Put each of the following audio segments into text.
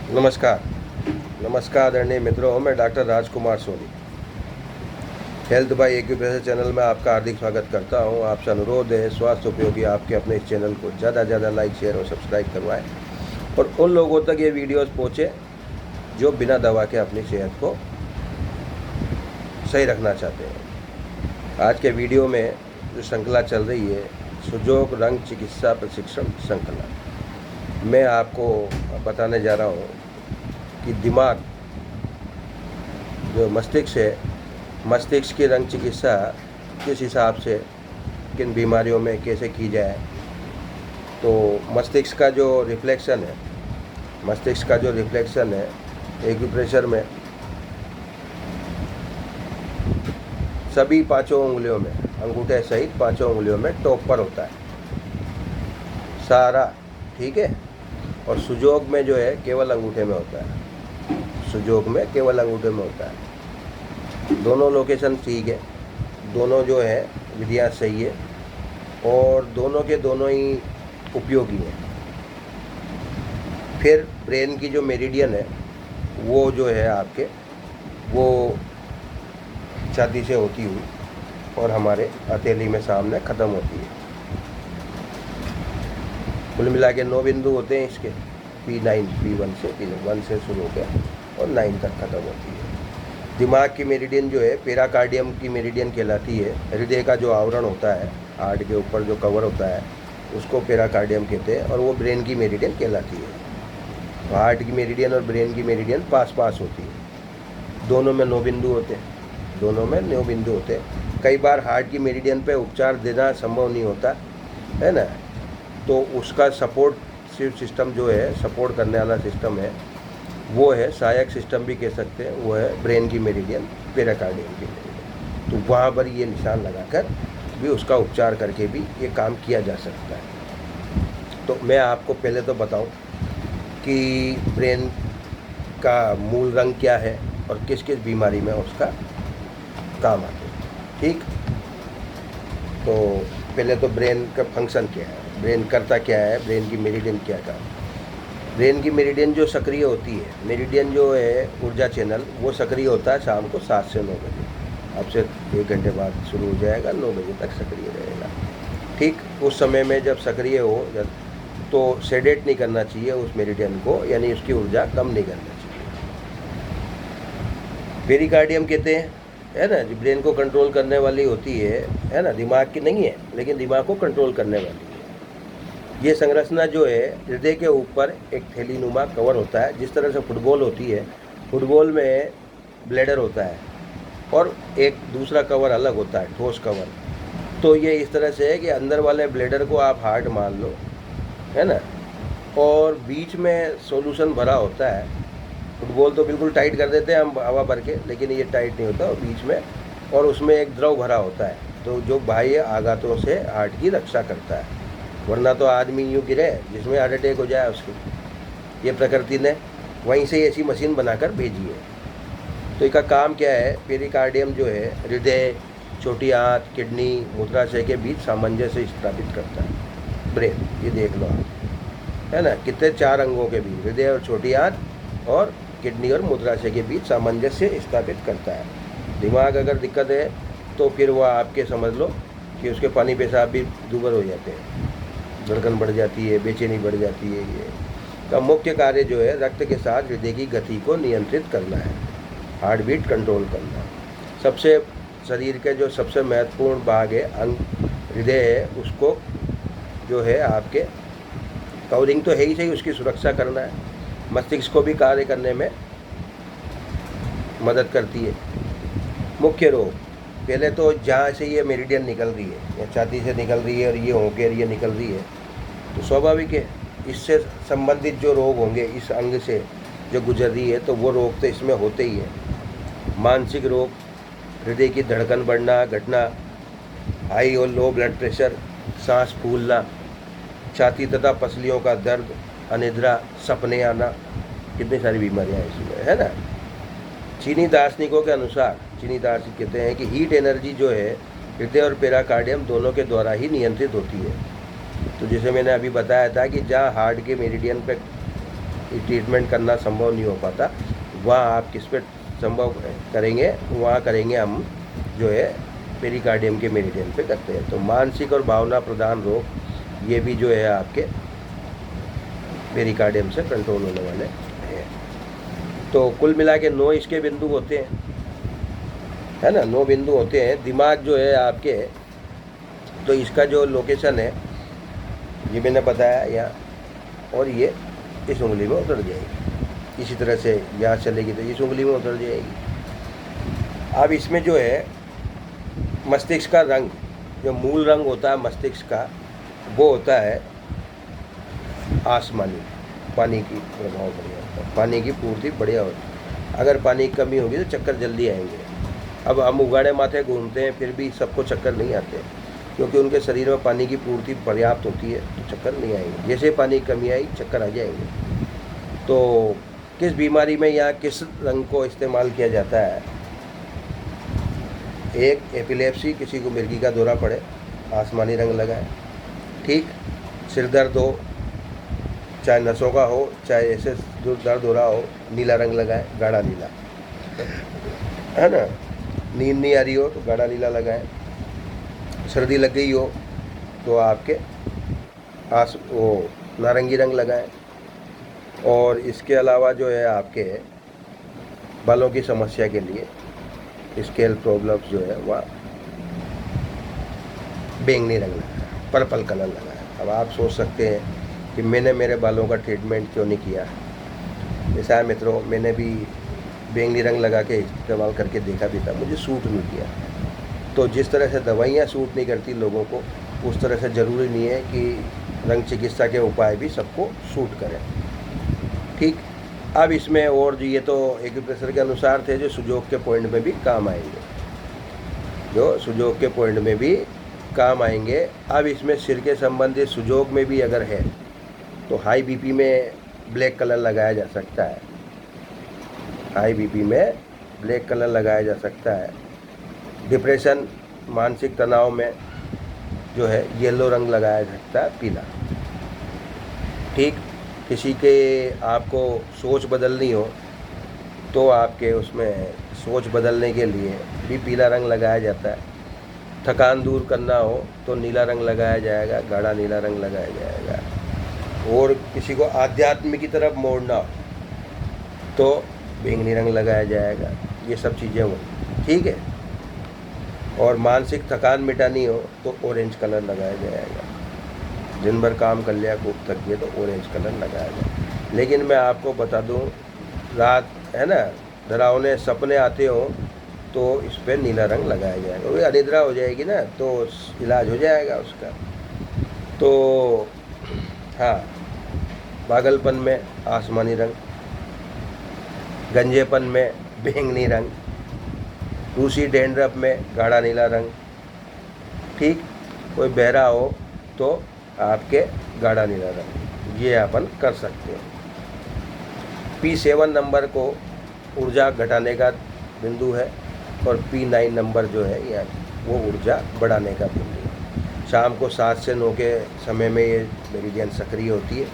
नमस्कार। नमस्कार आदरणीय मित्रों, मैं doctor Rajkumar Soni health by acupressure channel में आपका हार्दिक स्वागत करता हूं। आपसे अनुरोध है स्वास्थ्य उपयोगी आपके अपने इस चैनल को ज़्यादा से ज़्यादा लाइक शेयर और सब्सक्राइब करवाएं और उन लोगों तक ये वीडियोस पहुँचे जो बिना दवा के अपनी सेहत को सही रखना चाहते हैं। आज के वीडियो में जो श्रृंखला चल रही है सुजोग रंग चिकित्सा प्रशिक्षण श्रृंखला, मैं आपको बताने जा रहा हूँ कि दिमाग जो मस्तिष्क है, मस्तिष्क की रंग चिकित्सा किस हिसाब से किन बीमारियों में कैसे की जाए। तो मस्तिष्क का जो रिफ्लेक्शन है एक्यूप्रेशर में सभी पांचों उंगलियों में, अंगूठे सहित पांचों उंगलियों में टॉप पर होता है सारा, ठीक है। और सुजोग में जो है केवल अंगूठे में होता है, सुजोग में केवल अंगूठे में होता है। दोनों लोकेशन ठीक है, दोनों जो है विधियाँ सही है और दोनों के दोनों ही उपयोगी हैं। फिर ब्रेन की जो मेरिडियन है वो जो है आपके वो छाती से होती हुई और हमारे हथेली में सामने ख़त्म होती है। कुल मिला के 9 बिंदु होते हैं इसके, P1 से P1 से शुरू होकर और 9 तक ख़त्म होती है। दिमाग की मेरिडियन जो है पेराकार्डियम की मेरिडियन कहलाती है। हृदय का जो आवरण होता है, हार्ट के ऊपर जो कवर होता है उसको पेराकार्डियम कहते हैं और वो ब्रेन की मेरिडियन कहलाती है। तो हार्ट की मेरिडियन और ब्रेन की मेरिडियन पास पास होती है। दोनों में 9 बिंदु होते हैं, कई बार हार्ट की मेरिडियन पे उपचार देना संभव नहीं होता है ना, तो उसका सपोर्ट सिस्टम जो है, सपोर्ट करने वाला सिस्टम है, वो है सहायक सिस्टम भी कह सकते हैं, वो है ब्रेन की मेरिडियन, पेराकार्डियम की मेरिडियन। तो वहाँ पर ये निशान लगाकर भी उसका उपचार करके भी ये काम किया जा सकता है। तो मैं आपको पहले तो बताऊं कि ब्रेन का मूल रंग क्या है और किस किस बीमारी में उसका काम आता है, ठीक। तो पहले तो ब्रेन का फंक्शन क्या है, ब्रेन करता क्या है, ब्रेन की मेरिडियन क्या काम। ब्रेन की मेरिडियन जो सक्रिय होती है, मेरिडियन जो है ऊर्जा चैनल, वो सक्रिय होता है शाम को 7 से 9 बजे। अब से 1 घंटे बाद शुरू हो जाएगा, 9 बजे तक सक्रिय रहेगा, ठीक। उस समय में जब सक्रिय हो तो सेडेट नहीं करना चाहिए उस मेरिडियन को, यानी उसकी ऊर्जा कम नहीं करना चाहिए। पेरिकार्डियम कहते हैं, है ना, जो ब्रेन को कंट्रोल करने वाली होती है ना, दिमाग की नहीं है लेकिन दिमाग को कंट्रोल करने वाली है। ये संरचना जो है हृदय के ऊपर एक थैलीनुमा कवर होता है, जिस तरह से फुटबॉल होती है, फुटबॉल में ब्लैडर होता है और एक दूसरा कवर अलग होता है, ठोस कवर। तो ये इस तरह से है कि अंदर वाले ब्लैडर को आप हार्ट मान लो, है ना, और बीच में सॉल्यूशन भरा होता है। फुटबॉल तो बिल्कुल टाइट कर देते हैं हम हवा भर के, लेकिन ये टाइट नहीं होता, और बीच में और उसमें एक द्रव भरा होता है, तो जो बाह्य आघातों से हार्ट की रक्षा करता है। वरना तो आदमी यूँ गिरे जिसमें हार्ट अटैक हो जाए उसकी। ये प्रकृति ने वहीं से ऐसी मशीन बनाकर भेजी है। तो इसका काम क्या है, पेरिकार्डियम जो है हृदय, छोटी आंत, किडनी, मूत्राशय के बीच सामंजस्य स्थापित करता है। ब्रेन, ये देख लो आप, है ना, कितने 4 अंगों के बीच, हृदय और छोटी आंत और किडनी और मूत्राशय के बीच सामंजस्य स्थापित करता है। दिमाग अगर दिक्कत है तो फिर वह आपके समझ लो कि उसके पानी पेशाब भी दुबर हो जाते हैं, धड़कन बढ़ जाती है, बेचैनी बढ़ जाती है। ये का मुख्य कार्य जो है रक्त के साथ हृदय की गति को नियंत्रित करना है, हार्ट बीट कंट्रोल करना। सबसे शरीर के जो सबसे महत्वपूर्ण भाग है, अंग हृदय है, उसको जो है आपके कवरिंग तो है ही सही, उसकी सुरक्षा करना है। मस्तिष्क को भी कार्य करने में मदद करती है। मुख्य रोग, पहले तो जहाँ से ये मेरिडियन निकल रही है, या छाती से निकल रही है और ये होकर ये निकल रही है, तो स्वाभाविक है इससे संबंधित जो रोग होंगे, इस अंग से जो गुजर रही है, तो वो रोग तो इसमें होते ही है। मानसिक रोग, हृदय की धड़कन बढ़ना, घटना, हाई और लो ब्लड प्रेशर, सांस फूलना, छाती तथा पसलियों का दर्द, अनिद्रा, सपने आना, कितनी सारी बीमारियां इसमें, है ना। चीनी दार्शनिकों के अनुसार, चीनी दार्शनिक कहते हैं कि हीट एनर्जी जो है हृदय और पेराकार्डियम दोनों के द्वारा ही नियंत्रित होती है। तो जैसे मैंने अभी बताया था कि जहाँ हार्ट के मेरिडियन पे ये ट्रीटमेंट करना संभव नहीं हो पाता, वहाँ आप किस पे संभव करेंगे, वहाँ करेंगे हम जो है पेरिकार्डियम के मेरिडियन पे करते हैं। तो मानसिक और भावना प्रधान रोग ये भी जो है आपके पेरिकार्डियम से कंट्रोल होने वाले हैं। तो कुल मिला के 9 इसके बिंदु होते हैं, है ना, 9 बिंदु होते हैं। दिमाग जो है आपके, तो इसका जो लोकेशन है ये मैंने बताया यहाँ, और ये इस उंगली में उतर जाएगी। इसी तरह से यहाँ चलेगी तो इस उंगली में उतर जाएगी। अब इसमें जो है मस्तिष्क का रंग, जो मूल रंग होता है मस्तिष्क का, वो होता है आसमानी। पानी की प्रभाव बढ़िया होता है, पानी की पूर्ति बढ़िया होती है। अगर पानी की कमी होगी तो चक्कर जल्दी आएंगे। अब हम उगाड़े माथे घूमते हैं फिर भी सबको चक्कर नहीं आते, क्योंकि उनके शरीर में पानी की पूर्ति पर्याप्त होती है, तो चक्कर नहीं आएंगे। जैसे पानी की कमी आई चक्कर आ जाएंगे। तो किस बीमारी में यहाँ किस रंग को इस्तेमाल किया जाता है? एक एपिलेप्सी, किसी को मिर्गी का दौरा पड़े, आसमानी रंग लगाए। ठीक, सिर दर्द हो, चाहे नसों का हो, चाहे ऐसे जो दर्द हो रहा हो, नीला रंग लगाए, गाढ़ा नीला, है ना। नींद नहीं आ रही हो तो गाढ़ा नीला लगाए। सर्दी लग गई हो तो आपके वो नारंगी रंग लगाएं। और इसके अलावा जो है आपके बालों की समस्या के लिए, स्केल प्रॉब्लम्स जो है वह बैंगनी रंग लगाए, पर्पल कलर लगाए। अब आप सोच सकते हैं कि मैंने मेरे बालों का ट्रीटमेंट क्यों नहीं किया। ऐसा है मित्रों, मैंने भी बैंगनी रंग लगा के इस्तेमाल करके देखा भी था, मुझे सूट नहीं किया। तो जिस तरह से दवाइयाँ सूट नहीं करती लोगों को, उस तरह से ज़रूरी नहीं है कि रंग चिकित्सा के उपाय भी सबको सूट करें। ठीक, अब इसमें और जो ये तो एक्यूप्रेशर के अनुसार थे, जो सुजोग के पॉइंट में भी काम आएंगे, जो सुजोग के पॉइंट में भी काम आएंगे। अब इसमें सिर के संबंधित सुजोग में भी अगर है तो हाई बीपी में ब्लैक कलर लगाया जा सकता है। हाई बीपी में ब्लैक कलर लगाया जा सकता है। डिप्रेशन, मानसिक तनाव में जो है येलो रंग लगाया जा सकता है, पीला। ठीक, किसी के आपको सोच बदलनी हो तो आपके उसमें सोच बदलने के लिए भी पीला रंग लगाया जाता है। थकान दूर करना हो तो नीला रंग लगाया जाएगा, गाढ़ा नीला रंग लगाया जाएगा। और किसी को आध्यात्म की तरफ मोड़ना हो तो बैंगनी रंग लगाया जाएगा। ये सब चीज़ें हो, ठीक है। और मानसिक थकान मिटानी हो तो ऑरेंज कलर लगाया जाएगा। दिन भर काम कर लिया, खूब थक गए तो ऑरेंज कलर लगाया जाए। लेकिन मैं आपको बता दूं, रात है ना, डरावने सपने आते हो तो इस पर नीला रंग लगाया जाएगा। वो अनिद्रा हो जाएगी ना तो इलाज हो जाएगा उसका। तो हाँ, पागलपन में आसमानी रंग, गंजेपन में बैंगनी रंग, रूसी डैंड्रफ में गाढ़ा नीला रंग। ठीक, कोई बहरा हो तो आपके गाढ़ा नीला रंग, ये अपन कर सकते हैं। P7 नंबर को ऊर्जा घटाने का बिंदु है, और P9 नंबर जो है यहाँ वो ऊर्जा बढ़ाने का बिंदु है। शाम को 7 से 9 के समय में ये मेरिडियन सक्रिय होती है।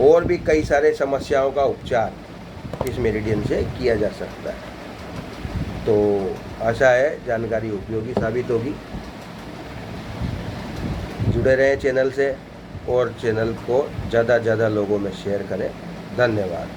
और भी कई सारे समस्याओं का उपचार इस मेरिडियन से किया जा सकता है। तो आशा है जानकारी उपयोगी साबित होगी। जुड़े रहें चैनल से, और चैनल को ज़्यादा से ज़्यादा लोगों में शेयर करें। धन्यवाद।